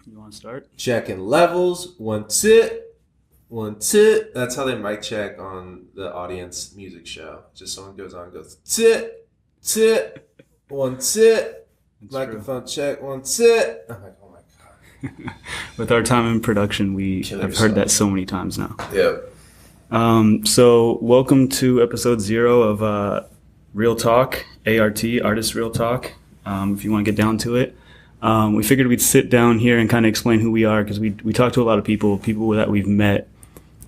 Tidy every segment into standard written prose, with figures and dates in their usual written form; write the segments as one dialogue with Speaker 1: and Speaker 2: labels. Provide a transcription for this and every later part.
Speaker 1: You want to start?
Speaker 2: Checking levels. 1 2 1 2. That's how they mic check on the audience music show. Just someone goes on and goes 2 2 1 2. Microphone check 1 2. I'm like, oh my god.
Speaker 1: With our time in production, I've heard that so many times now.
Speaker 2: Yep.
Speaker 1: So welcome to episode 0 of Real Talk, A.R.T, Artist Real Talk. If you want to get down to it. We figured we'd sit down here and kind of explain who we are, because we talk to a lot of people that we've met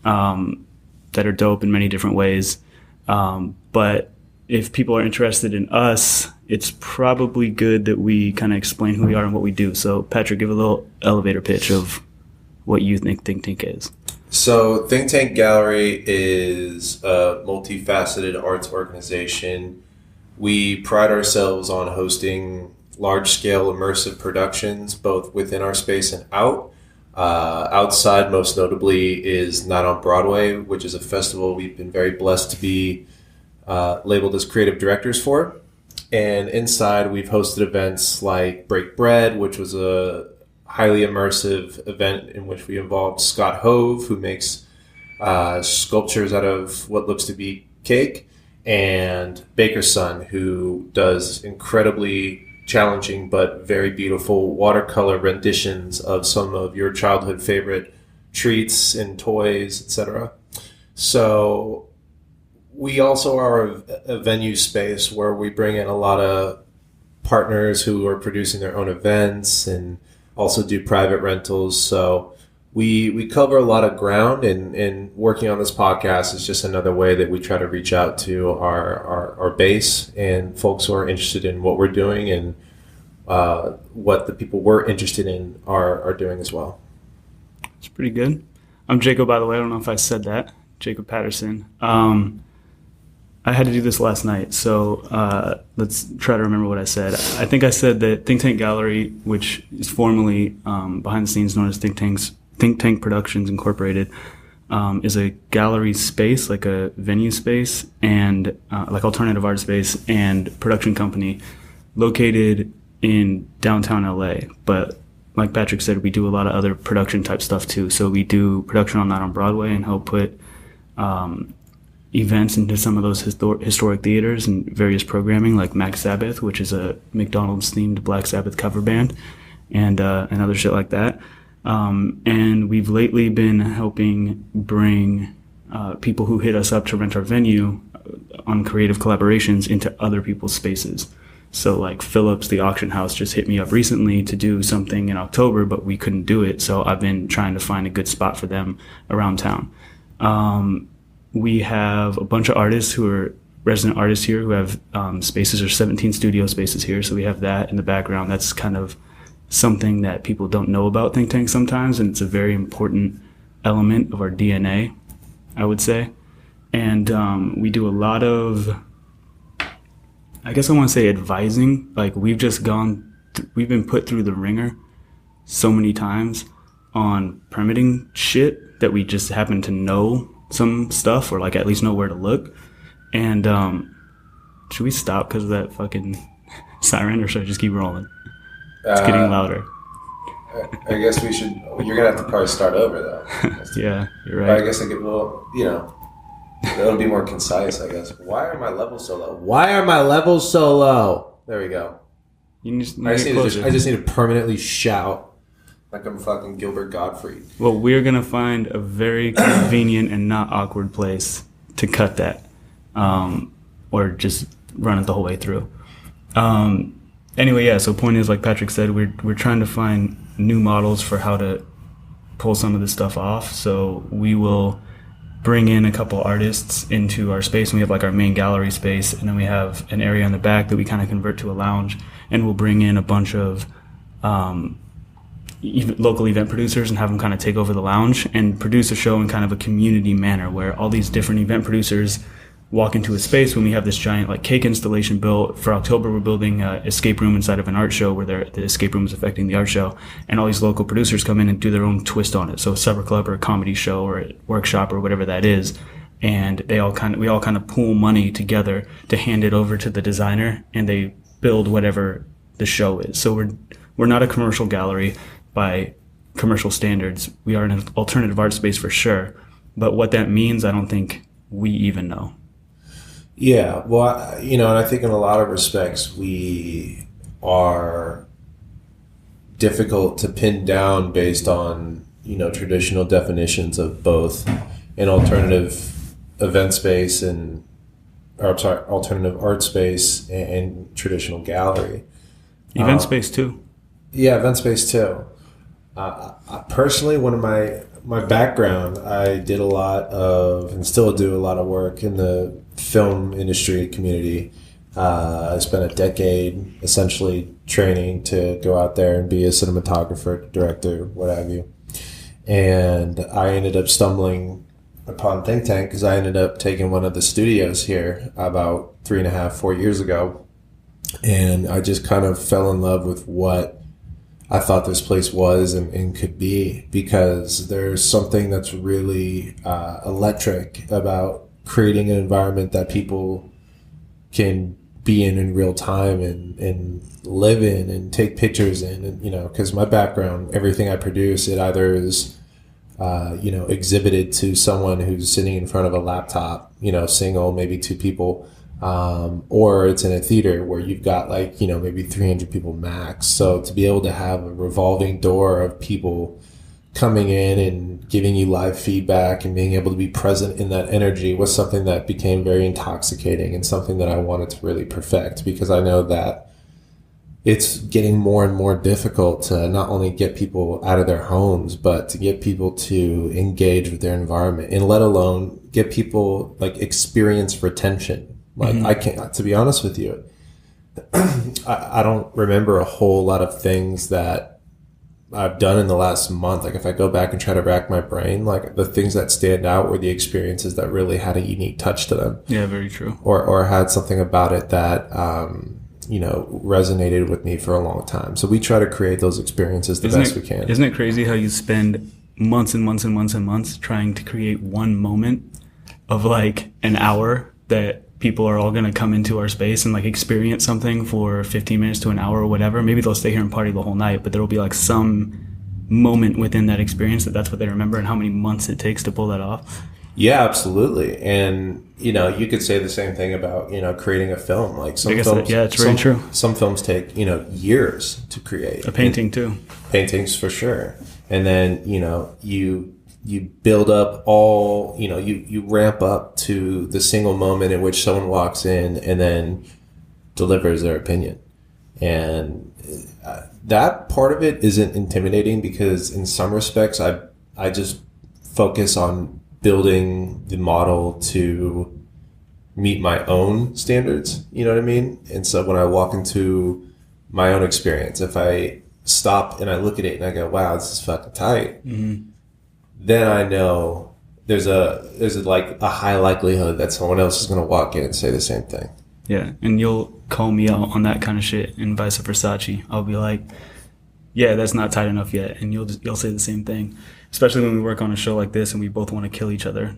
Speaker 1: that are dope in many different ways. But if people are interested in us, it's probably good that we kind of explain who we are and what we do. So, Patrick, give a little elevator pitch of what you think Think Tank is.
Speaker 2: So, Think Tank Gallery is a multifaceted arts organization. We pride ourselves on hosting large-scale immersive productions, both within our space and out. Outside, most notably, is Not on Broadway, which is a festival we've been very blessed to be labeled as creative directors for. And inside, we've hosted events like Break Bread, which was a highly immersive event in which we involved Scott Hove, who makes sculptures out of what looks to be cake, and Baker's Son, who does incredibly challenging but very beautiful watercolor renditions of some of your childhood favorite treats and toys, etc. So we also are a venue space where we bring in a lot of partners who are producing their own events and also do private rentals. So we cover a lot of ground, and working on this podcast is just another way that we try to reach out to our base and folks who are interested in what we're doing and what the people we're interested in are doing as well.
Speaker 1: It's pretty good. I'm Jacob, by the way. I don't know if I said that. Jacob Patterson. I had to do this last night, so let's try to remember what I said. I think I said that Think Tank Gallery, which is formerly behind the scenes known as Think Tank Productions Incorporated, is a gallery space, like a venue space, and like alternative art space and production company located in downtown LA. But like Patrick said, we do a lot of other production type stuff too. So we do production on Not on Broadway and help put events into some of those historic theaters and various programming, like Mac Sabbath, which is a McDonald's themed Black Sabbath cover band, and other shit like that. And we've lately been helping bring people who hit us up to rent our venue on creative collaborations into other people's spaces. So like Phillips, the auction house, just hit me up recently to do something in October, but we couldn't do it. So I've been trying to find a good spot for them around town. We have a bunch of artists who are resident artists here who have spaces, or 17 studio spaces here. So we have that in the background. That's kind of something that people don't know about Think Tank sometimes, and it's a very important element of our DNA, I would say. And we do a lot of, I guess I want to say, advising. Like we've been put through the ringer so many times on permitting shit that we just happen to know some stuff, or like at least know where to look. And should we stop because of that fucking siren, or should I just keep rolling? It's getting louder.
Speaker 2: I guess we should. You're gonna have to probably start over though.
Speaker 1: Yeah, you're right.
Speaker 2: But I guess I could. Well, it'll be more concise, I guess. Why are my levels so low? Why are my levels so low? There we go.
Speaker 1: You just
Speaker 2: I just need to permanently shout like I'm fucking Gilbert Gottfried.
Speaker 1: Well, we're gonna find a very convenient and not awkward place to cut that, or just run it the whole way through. Anyway, yeah. So point is, like Patrick said, we're trying to find new models for how to pull some of this stuff off. So we will bring in a couple artists into our space, and we have like our main gallery space, and then we have an area in the back that we kind of convert to a lounge, and we'll bring in a bunch of local event producers and have them kind of take over the lounge and produce a show in kind of a community manner, where all these different event producers walk into a space. When we have this giant like cake installation built for October, we're building an escape room inside of an art show where the escape room is affecting the art show, and all these local producers come in and do their own twist on it. So a supper club or a comedy show or a workshop or whatever that is, and we all kind of pool money together to hand it over to the designer, and they build whatever the show is. So we're not a commercial gallery by commercial standards. We are in an alternative art space for sure, but what that means, I don't think we even know.
Speaker 2: Yeah, well, and I think in a lot of respects we are difficult to pin down based on traditional definitions of both an alternative event space alternative art space and traditional gallery.
Speaker 1: Event space too.
Speaker 2: Yeah, event space too. Personally, one of my background, I did a lot of, and still do a lot of work in the film industry community. I spent a decade essentially training to go out there and be a cinematographer, director, what have you. And I ended up stumbling upon Think Tank because I ended up taking one of the studios here about 3.5, 4 years ago. And I just kind of fell in love with what I thought this place was and could be, because there's something that's really electric about creating an environment that people can be in real time and live in and take pictures in. And, because my background, everything I produce, it either is, exhibited to someone who's sitting in front of a laptop, single, maybe 2 people, or it's in a theater where you've got maybe 300 people max. So to be able to have a revolving door of people coming in and giving you live feedback and being able to be present in that energy was something that became very intoxicating and something that I wanted to really perfect, because I know that it's getting more and more difficult to not only get people out of their homes, but to get people to engage with their environment, and let alone get people experience retention. I can't, to be honest with you, I don't remember a whole lot of things that I've done in the last month. If I go back and try to rack my brain, the things that stand out were the experiences that really had a unique touch to them.
Speaker 1: Yeah, very true.
Speaker 2: Or had something about it that, resonated with me for a long time. So we try to create those experiences the best we can.
Speaker 1: Isn't it crazy how you spend months and months and months and months trying to create one moment of an hour that people are all going to come into our space and experience something for 15 minutes to an hour or whatever. Maybe they'll stay here and party the whole night, but there will be some moment within that experience that's what they remember, and how many months it takes to pull that off.
Speaker 2: Yeah, absolutely. And, you could say the same thing about, creating a film. Some films,
Speaker 1: it's very true.
Speaker 2: Some films take, years to create.
Speaker 1: A painting too.
Speaker 2: Paintings for sure. And then, you build up all, you ramp up to the single moment in which someone walks in and then delivers their opinion. And that part of it isn't intimidating, because in some respects, I just focus on building the model to meet my own standards. You know what I mean? And so when I walk into my own experience, if I stop and I look at it and I go, wow, this is fucking tight. Mm-hmm. Then I know there's a high likelihood that someone else is going to walk in and say the same thing.
Speaker 1: Yeah. And you'll call me out on that kind of shit, and vice versa. I'll be like, yeah, that's not tight enough yet. And you'll say the same thing, especially when we work on a show like this and we both want to kill each other,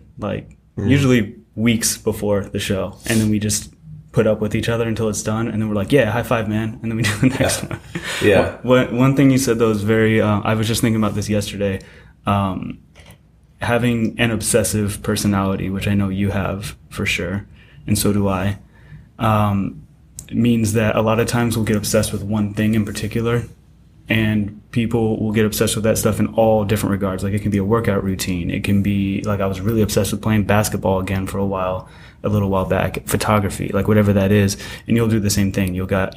Speaker 1: usually weeks before the show. And then we just put up with each other until it's done. And then we're like, yeah, high five, man. And then we do the next one.
Speaker 2: Yeah.
Speaker 1: One thing you said, though, is very, I was just thinking about this yesterday. Having an obsessive personality, which I know you have for sure, and so do I, means that a lot of times we'll get obsessed with one thing in particular, and people will get obsessed with that stuff in all different regards. It can be a workout routine. It can be I was really obsessed with playing basketball again for a little while back, photography, whatever that is. And you'll do the same thing. You'll get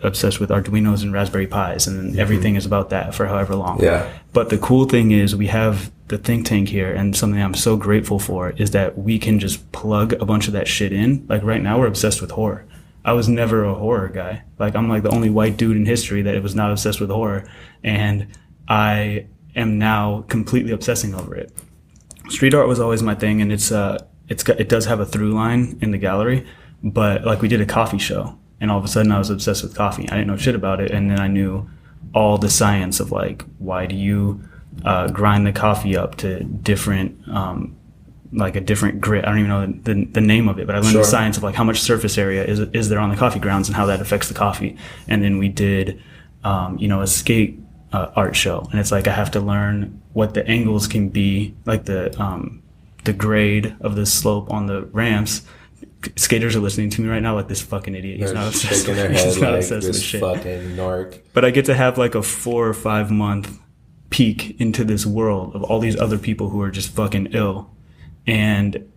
Speaker 1: obsessed with Arduinos and Raspberry Pis, and then everything is about that for however long.
Speaker 2: Yeah.
Speaker 1: But the cool thing is we have the Think Tank here, and something I'm so grateful for is that we can just plug a bunch of that shit in. Right now we're obsessed with horror. I was never a horror guy. I'm the only white dude in history that was not obsessed with horror, and I am now completely obsessing over it. Street art was always my thing, and it does have a through line in the gallery, but we did a coffee show, and all of a sudden I was obsessed with coffee. I didn't know shit about it, and then I knew all the science of why do you grind the coffee up to different a different grit. I don't even know the name of it, but I learned the science of how much surface area is there on the coffee grounds and how that affects the coffee. And then we did a skate art show, and it's like I have to learn what the angles can be, like the grade of the slope on the ramps. Skaters are listening to me right now like this fucking idiot. He's not obsessed with shit. He's not obsessed with shit.
Speaker 2: Fucking narc.
Speaker 1: But I get to have like a 4 or 5 month peek into this world of all these other people who are just fucking ill, and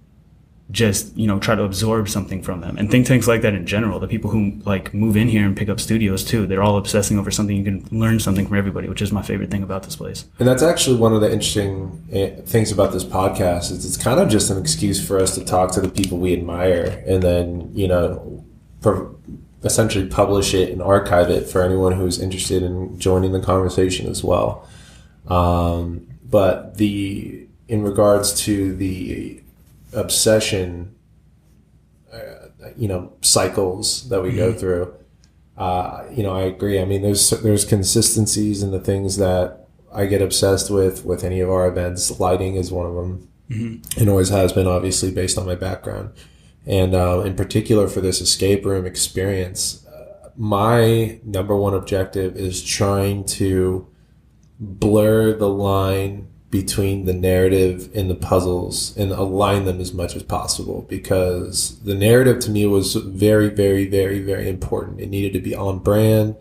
Speaker 1: just, you know, try to absorb something from them. And think tanks like that in general, the people who like move in here and pick up studios too, they're all obsessing over something. You can learn something from everybody, which is my favorite thing about this place.
Speaker 2: And that's actually one of the interesting things about this podcast is it's kind of just an excuse for us to talk to the people we admire, and then, you know, essentially publish it and archive it for anyone who's interested in joining the conversation as well. But in regards to the obsession, you know, cycles that we go through, you know, I agree. I mean, there's consistencies in the things that I get obsessed with any of our events. Lighting is one of them, and always has been, obviously, based on my background. And in particular for this escape room experience, my number one objective is trying to blur the line between the narrative and the puzzles and align them as much as possible, because the narrative to me was very, very, very, very important. It needed to be on brand.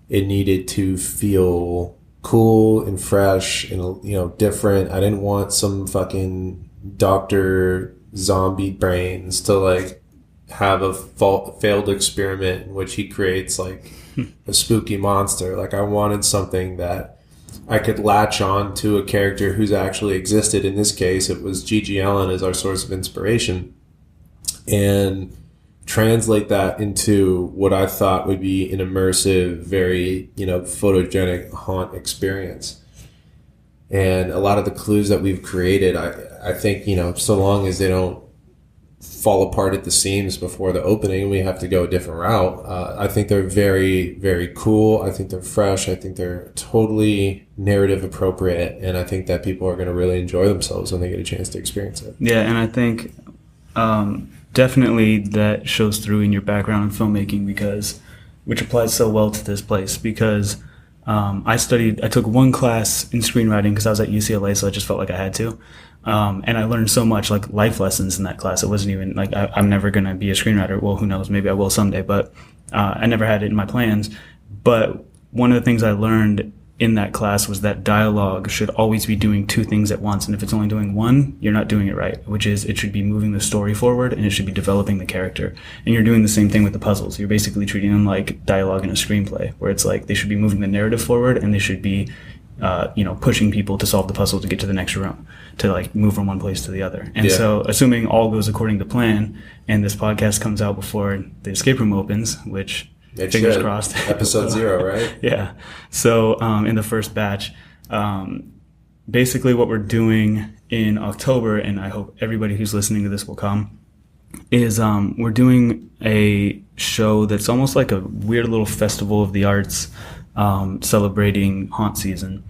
Speaker 2: It needed to feel cool and fresh and, you know, different. I didn't want some fucking Dr. Zombie brains to like have a failed experiment in which he creates like a spooky monster. Like, I wanted something that I could latch on to a character who's actually existed. In this case, it was Gigi Allen as our source of inspiration, and translate that into what I thought would be an immersive, very, you know, photogenic haunt experience. And a lot of the clues that we've created, I think, you know, so long as they don't fall apart at the seams before the opening, we have to go a different route. I think they're very, very cool. I think they're fresh. I think they're totally narrative appropriate. And I think that people are going to really enjoy themselves when they get a chance to experience it.
Speaker 1: Yeah, and I think definitely that shows through in your background in filmmaking, which applies so well to this place, because I took one class in screenwriting because I was at UCLA, so I just felt like I had to. And I learned so much, like, life lessons in that class. It wasn't even like I'm never going to be a screenwriter. Well, who knows? Maybe I will someday, but I never had it in my plans. But one of the things I learned in that class was that dialogue should always be doing 2 things at once. And if it's only doing one, you're not doing it right, which is it should be moving the story forward and it should be developing the character. And you're doing the same thing with the puzzles. You're basically treating them like dialogue in a screenplay, where it's like they should be moving the narrative forward and they should be you know, pushing people to solve the puzzle to get to the next room, to like move from one place to the other. And so assuming all goes according to plan and this podcast comes out before the escape room opens, which fingers crossed.
Speaker 2: Episode 0, right?
Speaker 1: Yeah. So in the first batch, basically what we're doing in October, and I hope everybody who's listening to this will come, is we're doing a show that's almost like a weird little festival of the arts, celebrating haunt season.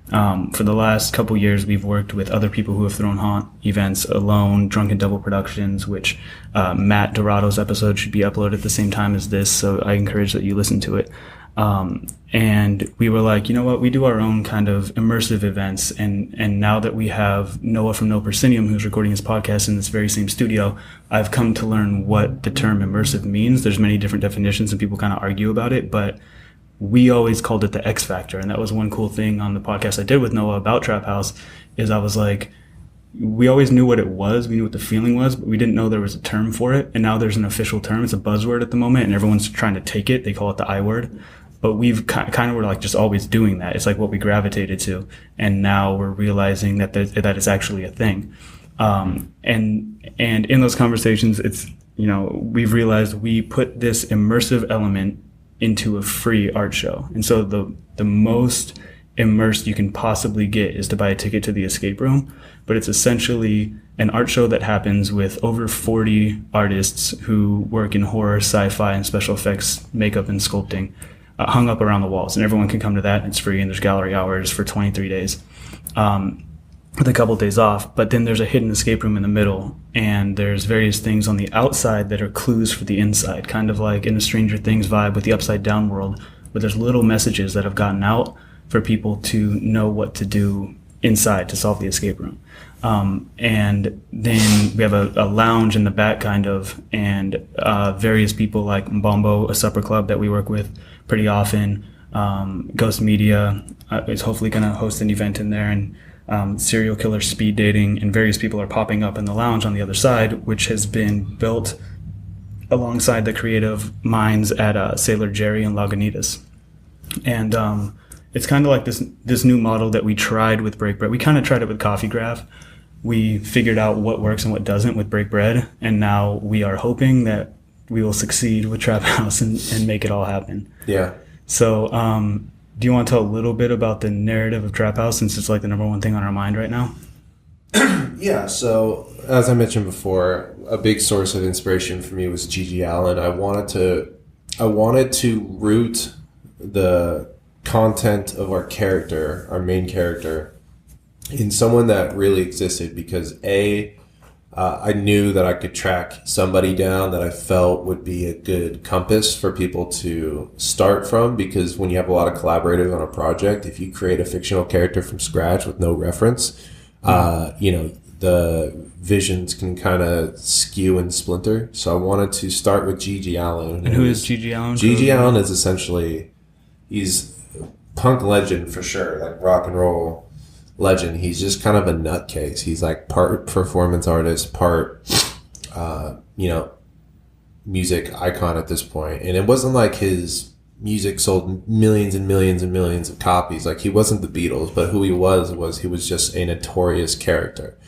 Speaker 1: For the last couple years, we've worked with other people who have thrown haunt events alone, Drunken Devil Productions, which Matt Dorado's episode should be uploaded at the same time as this, so I encourage that you listen to it. And we were like, you know what, we do our own kind of immersive events, and now that we have Noah from No Proscenium, who's recording his podcast in this very same studio, I've come to learn what the term immersive means. There's many different definitions and people kind of argue about it, but we always called it the X Factor. And that was one cool thing on the podcast I did with Noah about Trap House, is I was like, we always knew what it was. We knew what the feeling was, but we didn't know there was a term for it. And now there's an official term. It's a buzzword at the moment and everyone's trying to take it. They call it the I word. But we've kind of were like just always doing that. It's like what we gravitated to. And now we're realizing that that is actually a thing. And in those conversations, it's, you know, we've realized we put this immersive element into a free art show. And so the most immersed you can possibly get is to buy a ticket to the escape room. But it's essentially an art show that happens with over 40 artists who work in horror, sci-fi, and special effects, makeup, and sculpting, hung up around the walls. And everyone can come to that, and it's free, and there's gallery hours for 23 days. With a couple of days off, but then there's a hidden escape room in the middle, and there's various things on the outside that are clues for the inside, kind of like in a Stranger Things vibe with the upside down world, but there's little messages that have gotten out for people to know what to do inside to solve the escape room. And then we have a lounge in the back, kind of, and various people like Mbombo, a supper club that we work with pretty often. Ghost Media is hopefully going to host an event in there, and serial killer speed dating, and various people are popping up in the lounge on the other side, which has been built alongside the creative minds at Sailor Jerry and Lagunitas. And it's kind of like this new model that we tried with Break Bread. We kind of tried it with Coffee Graph. We figured out what works and what doesn't with Break Bread, and now we are hoping that we will succeed with Trap House and make it all happen.
Speaker 2: Yeah.
Speaker 1: So, do you want to tell a little bit about the narrative of Trap House, since it's like the number one thing on our mind right now?
Speaker 2: Yeah, so as I mentioned before, a big source of inspiration for me was Gigi Allen. I wanted to root the content of our character, our main character, in someone that really existed, because I knew that I could track somebody down that I felt would be a good compass for people to start from, because when you have a lot of collaborators on a project, if you create a fictional character from scratch with no reference, the visions can kind of skew and splinter. So I wanted to start with Gigi Allen.
Speaker 1: And who is Gigi Allen?
Speaker 2: Gigi Allen is essentially, he's a punk legend for sure, like rock and roll legend. He's just kind of a nutcase. He's like part performance artist, part, music icon at this point. And it wasn't like his music sold millions and millions and millions of copies. Like, he wasn't the Beatles, but who he was he was just a notorious character.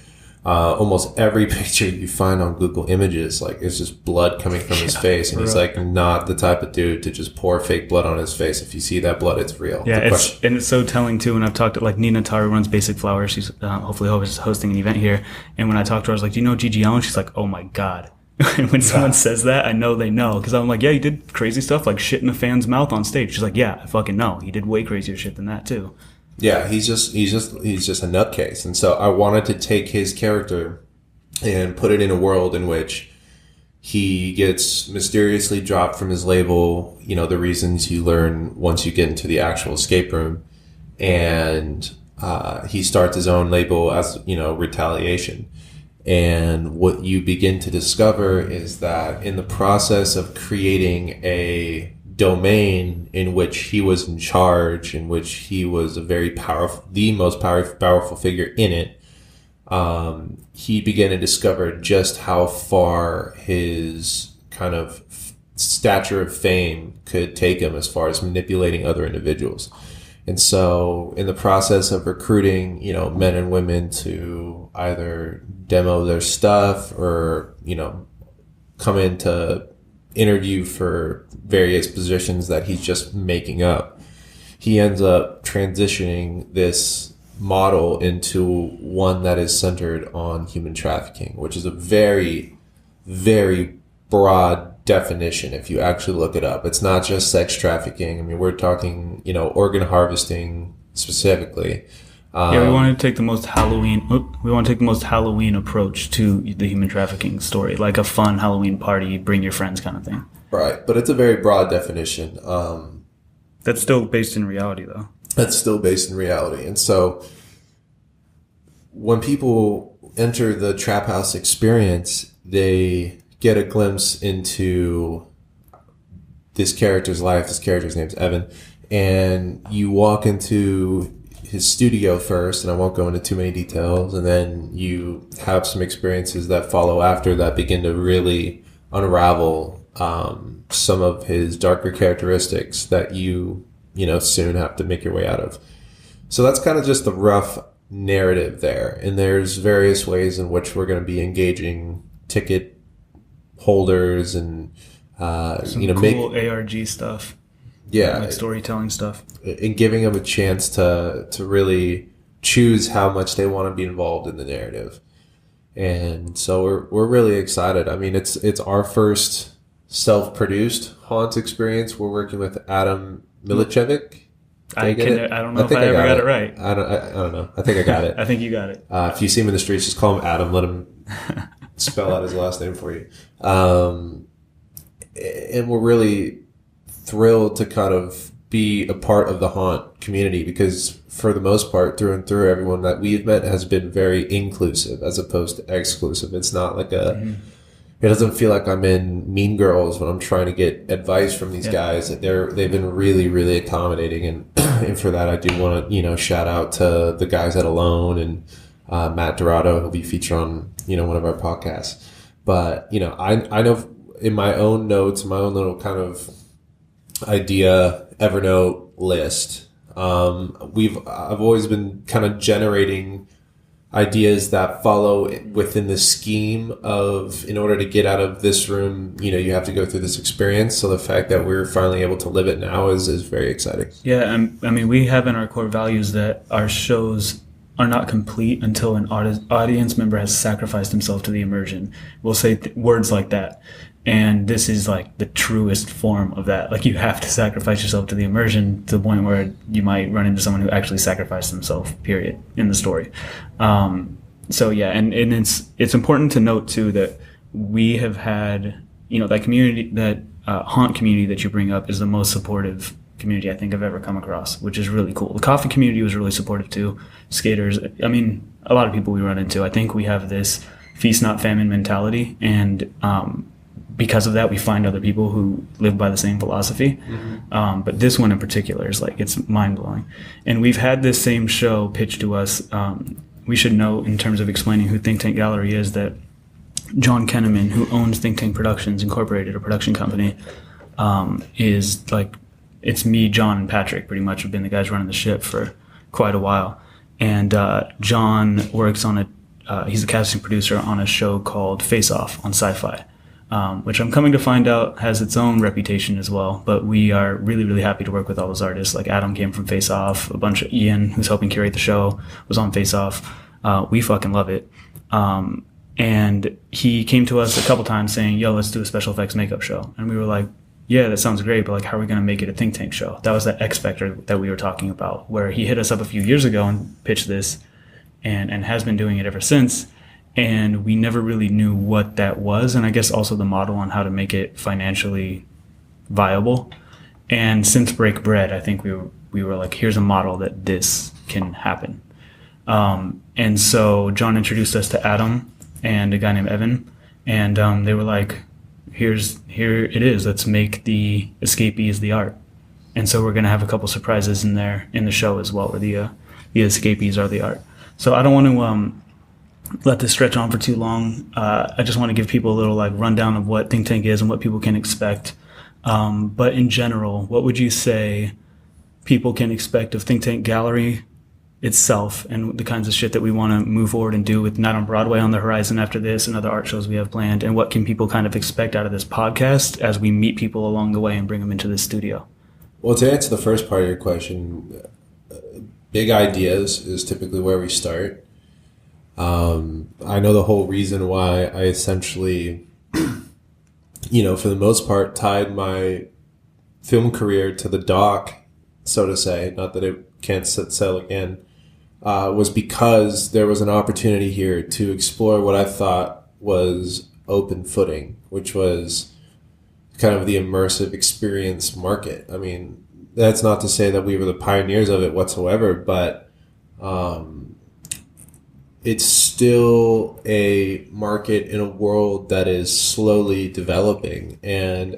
Speaker 2: Almost every picture you find on Google Images, like, it's just blood coming from his face, and he's like not the type of dude to just pour fake blood on his face. If you see that blood, it's real.
Speaker 1: Yeah, it's so telling too. When I've talked to, like, Nina Taru runs Basic Flower, she's hopefully hosting an event here, and when I talked to her, I was like, "Do you know Gigi Allen?" She's like, "Oh my god." And when someone says that, I know they know, because I'm like, "Yeah, he did crazy stuff, like shit in a fan's mouth on stage." She's like, "Yeah, I fucking know. He did way crazier shit than that too."
Speaker 2: Yeah, he's just a nutcase. And so I wanted to take his character and put it in a world in which he gets mysteriously dropped from his label, the reasons you learn once you get into the actual escape room. And he starts his own label as, Retaliation. And what you begin to discover is that in the process of creating a domain in which he was in charge, in which he was the most powerful figure in it, he began to discover just how far his kind of stature of fame could take him as far as manipulating other individuals. And so in the process of recruiting, men and women to either demo their stuff or, come in to interview for various positions that he's just making up, he ends up transitioning this model into one that is centered on human trafficking, which is a very, very broad definition if you actually look it up. It's not just sex trafficking. I mean, we're talking, organ harvesting specifically.
Speaker 1: We want to take the most Halloween approach to the human trafficking story, like a fun Halloween party, bring your friends kind of thing.
Speaker 2: Right, but it's a very broad definition.
Speaker 1: That's still based in reality, though.
Speaker 2: That's still based in reality. And so when people enter the Trap House experience, they get a glimpse into this character's life. This character's name's Evan. And you walk into his studio first, and I won't go into too many details, and then you have some experiences that follow after that begin to really unravel some of his darker characteristics that you soon have to make your way out of. So that's kind of just the rough narrative there, and there's various ways in which we're going to be engaging ticket holders and
Speaker 1: some cool ARG stuff.
Speaker 2: Yeah,
Speaker 1: like storytelling stuff,
Speaker 2: and giving them a chance to really choose how much they want to be involved in the narrative. And so we're really excited. I mean, it's our first self-produced haunt experience. We're working with Adam Milicevic.
Speaker 1: I don't know if I ever got it right.
Speaker 2: I don't know. I think I got it.
Speaker 1: I think you got it.
Speaker 2: If you see him in the streets, just call him Adam. Let him spell out his last name for you. And we're really thrilled to kind of be a part of the haunt community, because for the most part, through and through, everyone that we've met has been very inclusive as opposed to exclusive. It's not like it doesn't feel like I'm in Mean Girls when I'm trying to get advice from these guys. They've been really, really accommodating, and for that I do want to shout out to the guys at Alone and Matt Dorado, who'll be featured on one of our podcasts. But I know in my own notes, my own little kind of idea Evernote list, I've always been kind of generating ideas that follow within the scheme of, in order to get out of this room, you have to go through this experience. So the fact that we're finally able to live it now is very exciting.
Speaker 1: Yeah, I mean, we have in our core values that our shows are not complete until an audience member has sacrificed himself to the immersion. We'll say words like that. And this is like the truest form of that. Like, you have to sacrifice yourself to the immersion to the point where you might run into someone who actually sacrificed themselves, period, in the story. So yeah, and it's important to note too that we have had, that community, that haunt community that you bring up is the most supportive community I think I've ever come across, which is really cool. The coffee community was really supportive too. Skaters, I mean, a lot of people we run into. I think we have this feast not famine mentality, and because of that, we find other people who live by the same philosophy. But this one in particular is like, it's mind-blowing. And we've had this same show pitched to us. We should know, in terms of explaining who Think Tank Gallery is, that John Kenneman, who owns Think Tank Productions Incorporated, a production company, is like, it's me, John, and Patrick pretty much have been the guys running the ship for quite a while. And John works on he's a casting producer on a show called Face Off on Sci-Fi. Which I'm coming to find out has its own reputation as well. But we are really, really happy to work with all those artists. Like Adam came from Face Off, a bunch of Ian, who's helping curate the show, was on Face Off. We fucking love it. And he came to us a couple times saying, yo, let's do a special effects makeup show. And we were like, yeah, that sounds great, but like, how are we going to make it a think tank show? That was that X factor that we were talking about, where he hit us up a few years ago and pitched this and has been doing it ever since. And we never really knew what that was, and I guess also the model on how to make it financially viable. And since Break Bread, I think we were like, here's a model that this can happen. And so John introduced us to Adam and a guy named Evan, and they were like, here it is. Let's make the escapees the art. And so we're gonna have a couple surprises in there in the show as well, where the escapees are the art. So I don't want to let this stretch on for too long. I just want to give people a little like rundown of what Think Tank is and what people can expect. But in general, what would you say people can expect of Think Tank Gallery itself, and the kinds of shit that we want to move forward and do with Night on Broadway on the horizon after this and other art shows we have planned? And what can people kind of expect out of this podcast as we meet people along the way and bring them into the studio?
Speaker 2: Well, to answer the first part of your question, big ideas is typically where we start. I know the whole reason why I essentially, for the most part, tied my film career to the dock, so to say, not that it can't sell again, was because there was an opportunity here to explore what I thought was open footing, which was kind of the immersive experience market. I mean, that's not to say that we were the pioneers of it whatsoever, but it's still a market in a world that is slowly developing. And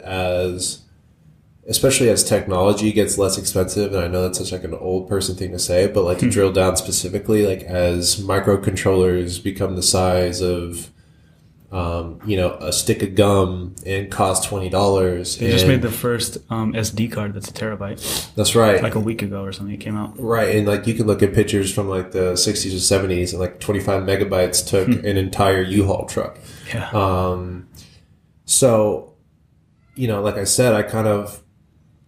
Speaker 2: especially as technology gets less expensive, and I know that's such like an old person thing to say, but like to drill down specifically, like as microcontrollers become the size of, a stick of gum and cost $20.
Speaker 1: They just made the first SD card that's a terabyte.
Speaker 2: That's right.
Speaker 1: Like a week ago or something, it came out.
Speaker 2: Right, and like you can look at pictures from like the 60s or 70s, and like 25 megabytes took an entire U-Haul truck.
Speaker 1: Yeah.
Speaker 2: So, like I said, I kind of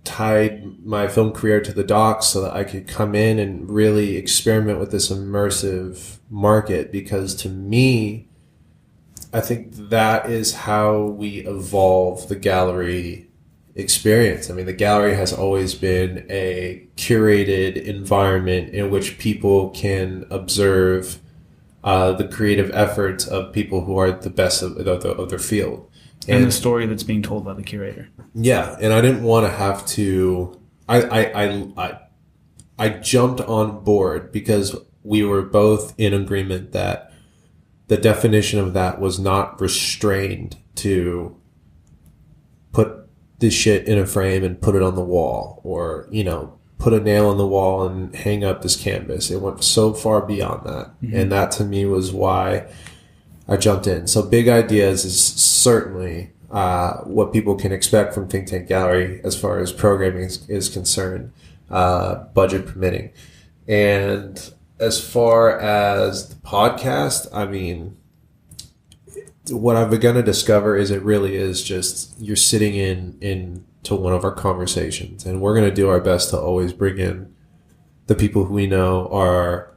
Speaker 2: tied my film career to the dock so that I could come in and really experiment with this immersive market, because to me, I think that is how we evolve the gallery experience. I mean, the gallery has always been a curated environment in which people can observe the creative efforts of people who are the best of their field.
Speaker 1: And the story that's being told by the curator.
Speaker 2: Yeah, and I didn't want to have to I jumped on board because we were both in agreement that the definition of that was not restrained to put this shit in a frame and put it on the wall, or, you know, put a nail in the wall and hang up this canvas. It went so far beyond that. Mm-hmm. And that to me was why I jumped in. So Big Ideas is certainly what people can expect from Think Tank Gallery as far as programming is concerned, budget permitting. And as far as the podcast, I mean, what I've begun to discover is it really is just you're sitting in to one of our conversations, and we're going to do our best to always bring in the people who we know are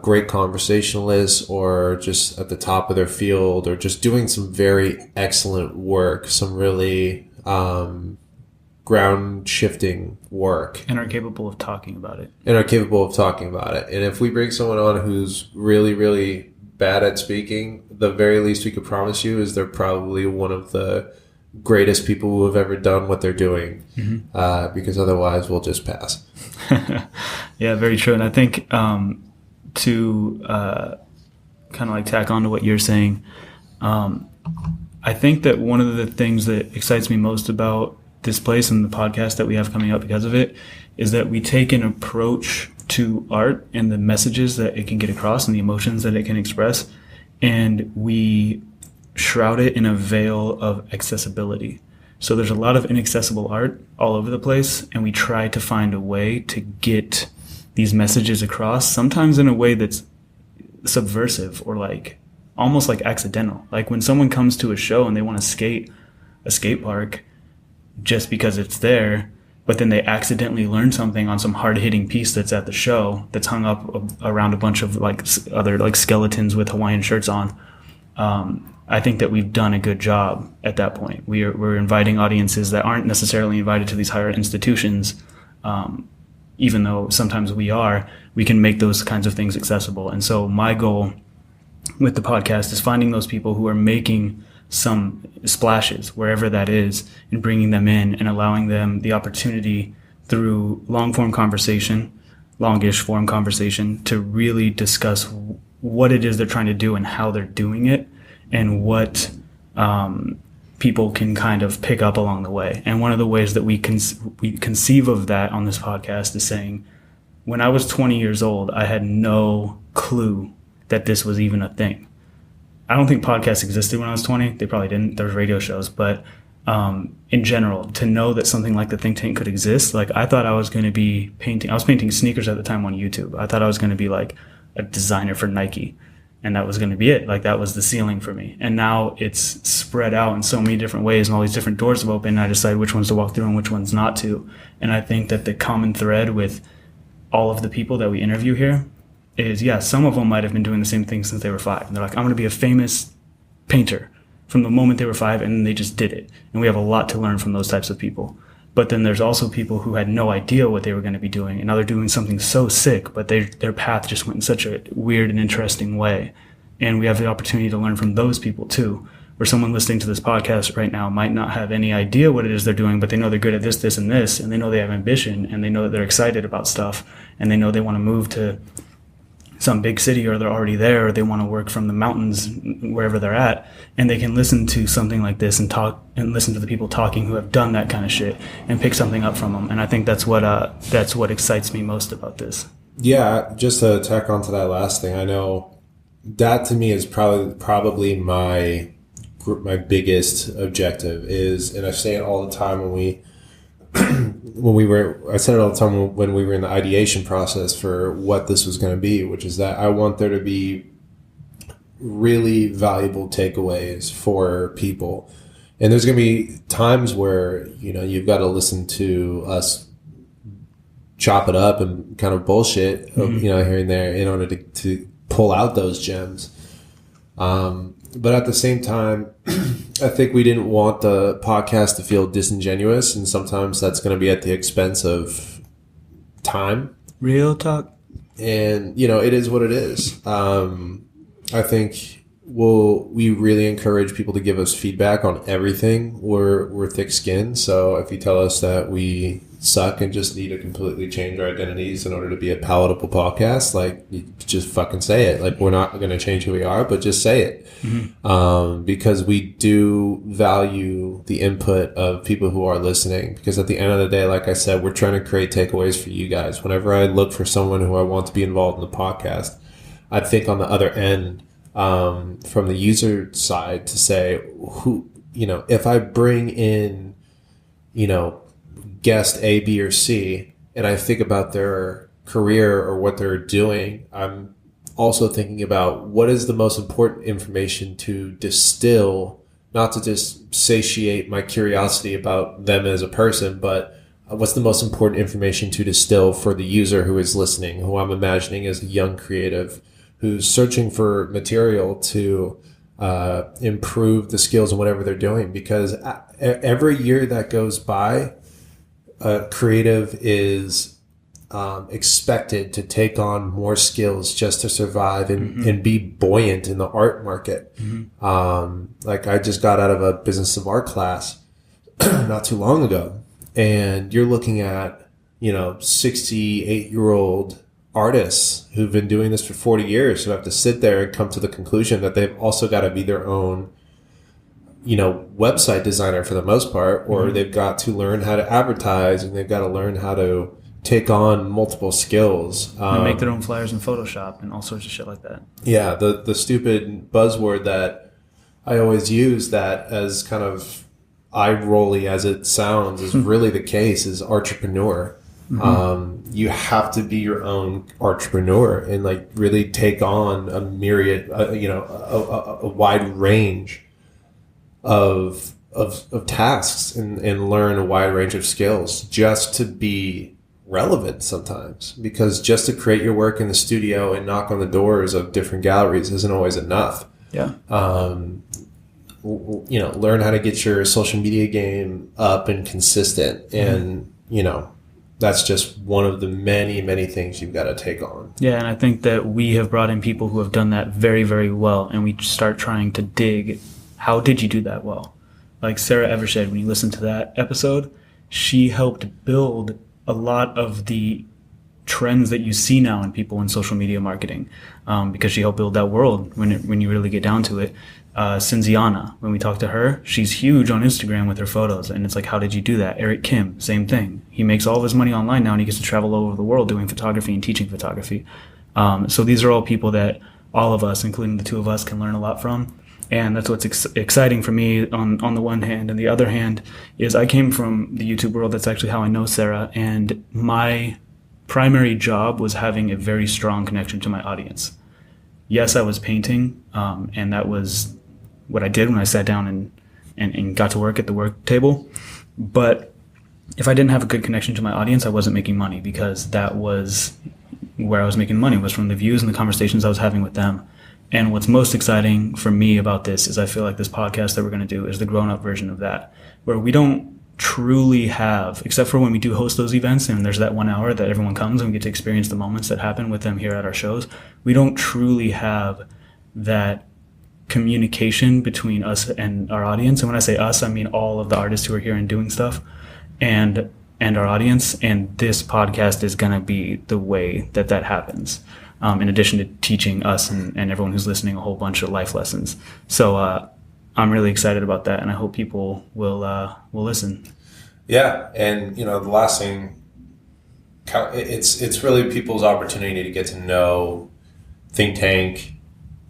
Speaker 2: great conversationalists, or just at the top of their field, or just doing some very excellent work, some really ground shifting work,
Speaker 1: and are capable of talking about it.
Speaker 2: And if we bring someone on who's really, really bad at speaking, the very least we could promise you is they're probably one of the greatest people who have ever done what they're doing, because otherwise we'll just pass.
Speaker 1: Yeah, very true. And I think to kind of like tack on to what you're saying, I think that one of the things that excites me most about this place and the podcast that we have coming up because of it is that we take an approach to art and the messages that it can get across and the emotions that it can express, and we shroud it in a veil of accessibility. So there's a lot of inaccessible art all over the place, and we try to find a way to get these messages across, sometimes in a way that's subversive or like almost like accidental. Like when someone comes to a show and they want to skate a skate park just because it's there, but then they accidentally learn something on some hard-hitting piece that's at the show that's hung up around a bunch of like other like skeletons with Hawaiian shirts on. I think that we've done a good job at that point. We're inviting audiences that aren't necessarily invited to these higher institutions, even though sometimes we can make those kinds of things accessible. And so my goal with the podcast is finding those people who are making some splashes wherever that is, and bringing them in and allowing them the opportunity through longish form conversation to really discuss what it is they're trying to do and how they're doing it, and what people can kind of pick up along the way. And one of the ways that we conceive of that on this podcast is saying, when I was 20 years old, I had no clue that this was even a thing. I don't think podcasts existed when I was 20. They probably didn't. There was radio shows. But in general, to know that something like the Think Tank could exist, like I thought I was going to be painting. I was painting sneakers at the time on YouTube. I thought I was going to be like a designer for Nike. And that was going to be it. Like that was the ceiling for me. And now it's spread out in so many different ways, and all these different doors have opened, and I decide which ones to walk through and which ones not to. And I think that the common thread with all of the people that we interview here is, yeah, some of them might have been doing the same thing since they were 5. And they're like, I'm going to be a famous painter from the moment they were 5, and they just did it. And we have a lot to learn from those types of people. But then there's also people who had no idea what they were going to be doing, and now they're doing something so sick, but their path just went in such a weird and interesting way. And we have the opportunity to learn from those people too, where someone listening to this podcast right now might not have any idea what it is they're doing, but they know they're good at this, this, and this, and they know they have ambition, and they know that they're excited about stuff, and they know they want to move to some big city, or they're already there, or they want to work from the mountains wherever they're at, and they can listen to something like this and talk and listen to the people talking who have done that kind of shit and pick something up from them. And I think that's what excites me most about this.
Speaker 2: Yeah, just to tack on to that last thing, I know that to me is probably my biggest objective is, and I say it all the time I said it all the time when we were in the ideation process for what this was going to be, which is that I want there to be really valuable takeaways for people. And there's going to be times where, you've got to listen to us chop it up and kind of bullshit, here and there in order to pull out those gems. But at the same time, I think we didn't want the podcast to feel disingenuous, and sometimes that's going to be at the expense of time.
Speaker 1: Real talk.
Speaker 2: And, it is what it is. I think we really encourage people to give us feedback on everything. We're thick-skinned, so if you tell us that we suck and just need to completely change our identities in order to be a palatable podcast, like, you just fucking say it. Like, we're not going to change who we are, but just say it. Because we do value the input of people who are listening, because at the end of the day, like I said, we're trying to create takeaways for you guys. Whenever I look for someone who I want to be involved in the podcast, I think on the other end, from the user side, to say, who, if I bring in, guest A, B, or C, and I think about their career or what they're doing, I'm also thinking about what is the most important information to distill, not to just satiate my curiosity about them as a person, but what's the most important information to distill for the user who is listening, who I'm imagining is a young creative who's searching for material to improve the skills in whatever they're doing. Because every year that goes by, a creative is expected to take on more skills just to survive and be buoyant in the art market. Like, I just got out of a business of art class not too long ago, and you're looking at 68-year-old artists who've been doing this for 40 years who have to sit there and come to the conclusion that they've also got to be their own website designer for the most part, or they've got to learn how to advertise, and they've got to learn how to take on multiple skills.
Speaker 1: And make their own flyers in Photoshop and all sorts of shit like that. Yeah,
Speaker 2: the stupid buzzword that I always use, that as kind of eye-rolly as it sounds, is really the case, is entrepreneur. You have to be your own entrepreneur and like really take on a myriad, a wide range of tasks and learn a wide range of skills just to be relevant sometimes. Because just to create your work in the studio and knock on the doors of different galleries isn't always enough.
Speaker 1: Yeah.
Speaker 2: Learn how to get your social media game up and consistent, and that's just one of the many, many things you've got to take on.
Speaker 1: Yeah, and I think that we have brought in people who have done that very, very well, and we start trying to dig, how did you do that well? Like Sarah Evershed, when you listen to that episode, she helped build a lot of the trends that you see now in people in social media marketing, because she helped build that world when you really get down to it. Cinziana, when we talk to her, she's huge on Instagram with her photos, and it's like, how did you do that? Eric Kim, same thing. He makes all of his money online now, and he gets to travel all over the world doing photography and teaching photography. So these are all people that all of us, including the two of us, can learn a lot from. And that's what's exciting for me on the one hand. And the other hand is I came from the YouTube world. That's actually how I know Sarah. And my primary job was having a very strong connection to my audience. Yes, I was painting, and that was what I did when I sat down and got to work at the work table. But if I didn't have a good connection to my audience, I wasn't making money, because that was where I was making money, was from the views and the conversations I was having with them. And what's most exciting for me about this is I feel like this podcast that we're going to do is the grown-up version of that, where we don't truly have, except for when we do host those events and there's that 1 hour that everyone comes and we get to experience the moments that happen with them here at our shows, we don't truly have that communication between us and our audience. And when I say us, I mean all of the artists who are here and doing stuff and our audience. And this podcast is going to be the way that happens, in addition to teaching us and everyone who's listening a whole bunch of life lessons. So I'm really excited about that, and I hope people will listen.
Speaker 2: Yeah, and the last thing, it's really people's opportunity to get to know Think Tank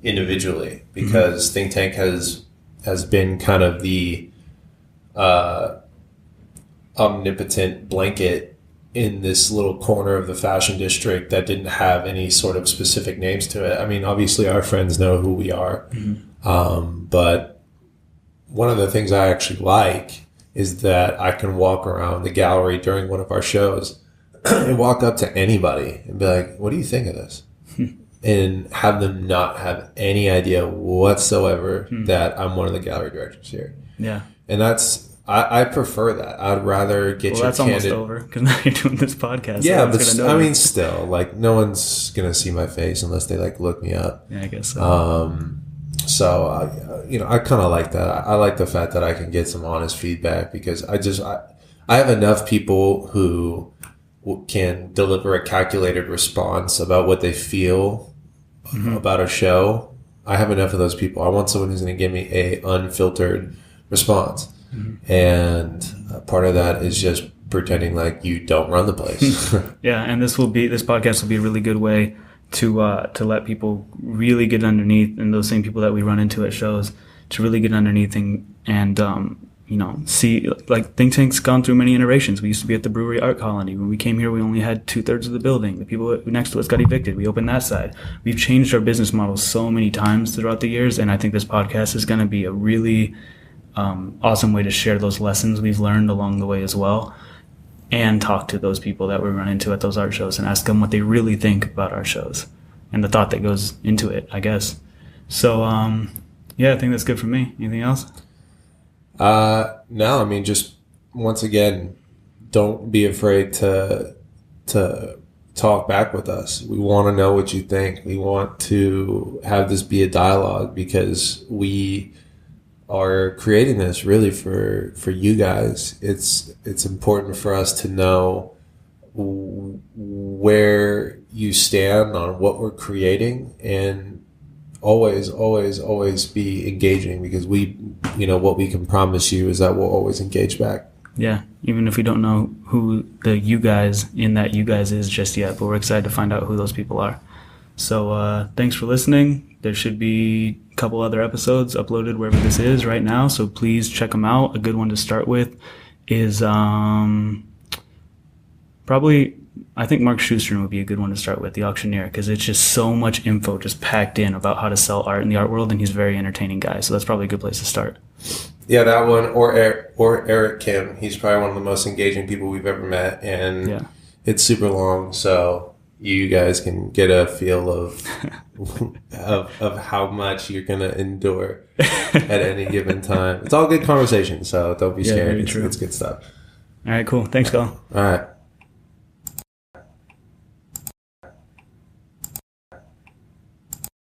Speaker 2: individually, because Think Tank has been kind of the omnipotent blanket in this little corner of the fashion district that didn't have any sort of specific names to it. I mean, obviously our friends know who we are, but one of the things I actually like is that I can walk around the gallery during one of our shows and walk up to anybody and be like, what do you think of this? And have them not have any idea whatsoever that I'm one of the gallery directors here.
Speaker 1: Yeah.
Speaker 2: And I prefer that. I'd rather get your
Speaker 1: that's
Speaker 2: candid...
Speaker 1: almost over, because now you're doing this podcast.
Speaker 2: Yeah, but still, like, no one's going to see my face unless they, like, look me up.
Speaker 1: Yeah, I guess so.
Speaker 2: So, I kind of like that. I like the fact that I can get some honest feedback because I have enough people who can deliver a calculated response about what they feel about a show. I have enough of those people. I want someone who's going to give me a unfiltered response. And part of that is just pretending like you don't run the place.
Speaker 1: Yeah, and this podcast will be a really good way to let people really get underneath, and those same people that we run into at shows, to really get underneath and see, like, Think Tank's gone through many iterations. We used to be at the Brewery Art Colony. When we came here, we only had 2/3 of the building. The people next to us got evicted. We opened that side. We've changed our business model so many times throughout the years, and I think this podcast is going to be a really awesome way to share those lessons we've learned along the way as well, and talk to those people that we run into at those art shows and ask them what they really think about our shows and the thought that goes into it, I guess. So, yeah, I think that's good for me. Anything else?
Speaker 2: No, I mean, just once again, don't be afraid to talk back with us. We want to know what you think. We want to have this be a dialogue because we are creating this really for you guys. It's important for us to know where you stand on what we're creating, and always be engaging, because what we can promise you is that we'll always engage back.
Speaker 1: Yeah, even if we don't know who the you guys in that you guys is just yet, but we're excited to find out who those people are. So thanks for listening. There should be a couple other episodes uploaded wherever this is right now, so please check them out. A good one to start with is probably, I think Mark Schuster would be a good one to start with, The Auctioneer, because it's just so much info just packed in about how to sell art in the art world, and he's a very entertaining guy, so that's probably a good place to start.
Speaker 2: Yeah, that one, or Eric Kim. He's probably one of the most engaging people we've ever met, and it's super long, so you guys can get a feel of of how much you're gonna endure at any given time. It's all good conversation, so don't be scared.
Speaker 1: Very true.
Speaker 2: It's good stuff.
Speaker 1: All right, cool. Thanks, Colin.
Speaker 2: All right.